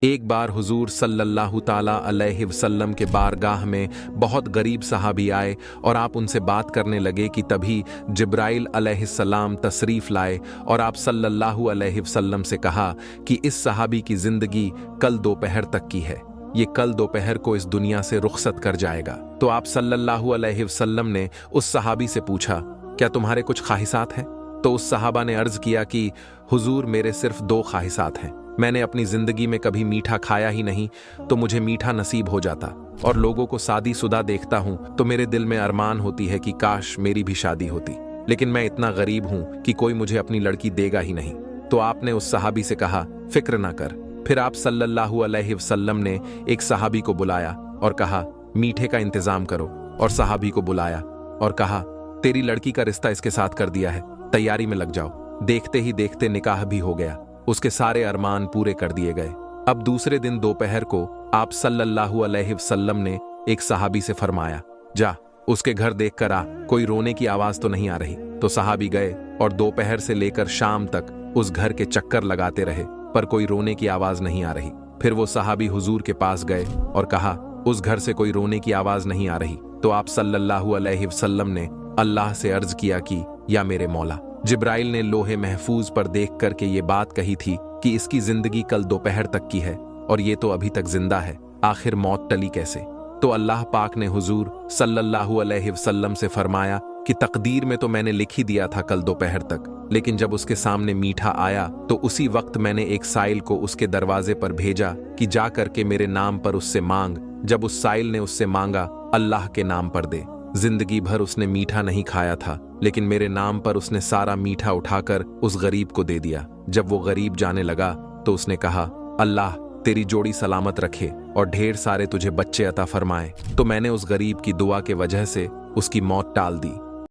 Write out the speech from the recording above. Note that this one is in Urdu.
ایک بار حضور صلی اللہ تعالی علیہ وسلم کے بارگاہ میں بہت غریب صحابی آئے اور آپ ان سے بات کرنے لگے کہ تبھی جبرائیل علیہ السلام تشریف لائے اور آپ صلی اللہ علیہ وسلم سے کہا کہ اس صحابی کی زندگی کل دوپہر تک کی ہے، یہ کل دوپہر کو اس دنیا سے رخصت کر جائے گا۔ تو آپ صلی اللہ علیہ وسلم نے اس صحابی سے پوچھا، کیا تمہارے کچھ خواہشات ہیں؟ تو اس صحابہ نے عرض کیا کہ حضور میرے صرف 2 خواہشات ہیں، میں نے اپنی زندگی میں کبھی میٹھا کھایا ہی نہیں تو مجھے میٹھا نصیب ہو جاتا، اور لوگوں کو شادی شدہ دیکھتا ہوں تو میرے دل میں ارمان ہوتی ہے کہ کاش میری بھی شادی ہوتی، لیکن میں اتنا غریب ہوں کہ کوئی مجھے اپنی لڑکی دے گا ہی نہیں۔ تو آپ نے اس صحابی سے کہا، فکر نہ کر۔ پھر آپ صلی اللہ علیہ وسلم نے ایک صحابی کو بلایا اور کہا، میٹھے کا انتظام کرو، اور صحابی کو بلایا اور کہا، تیری لڑکی کا رشتہ اس کے ساتھ کر دیا ہے، تیاری میں لگ جاؤ۔ دیکھتے ہی دیکھتے نکاح بھی ہو گیا، اس کے سارے ارمان پورے کر دیے گئے۔ اب دوسرے دن دوپہر کو آپ صلی اللہ علیہ وسلم نے ایک صحابی سے فرمایا، جا اس کے گھر دیکھ کر آ، کوئی رونے کی آواز تو نہیں آ رہی۔ تو صحابی گئے اور دوپہر سے لے کر شام تک اس گھر کے چکر لگاتے رہے، پر کوئی رونے کی آواز نہیں آ رہی۔ پھر وہ صحابی حضور کے پاس گئے اور کہا، اس گھر سے کوئی رونے کی آواز نہیں آ رہی۔ تو آپ صلی اللہ علیہ وسلم نے اللہ سے عرض کیا کہ یا میرے مولا، جبرائیل نے لوح محفوظ پر دیکھ کر کے یہ بات کہی تھی کہ اس کی زندگی کل دوپہر تک کی ہے، اور یہ تو ابھی تک زندہ ہے، آخر موت ٹلی کیسے؟ تو اللہ پاک نے حضور صلی اللہ علیہ وسلم سے فرمایا کہ تقدیر میں تو میں نے لکھ ہی دیا تھا کل دوپہر تک، لیکن جب اس کے سامنے میٹھا آیا تو اسی وقت میں نے ایک سائل کو اس کے دروازے پر بھیجا کہ جا کر کے میرے نام پر اس سے مانگ۔ جب اس سائل نے اس سے مانگا، اللہ کے نام پر دے۔ زندگی بھر اس نے میٹھا نہیں کھایا تھا، لیکن میرے نام پر اس نے سارا میٹھا اٹھا کر اس غریب کو دے دیا۔ جب وہ غریب جانے لگا تو اس نے کہا، اللہ تیری جوڑی سلامت رکھے اور ڈھیر سارے تجھے بچے عطا فرمائے۔ تو میں نے اس غریب کی دعا کے وجہ سے اس کی موت ٹال دی۔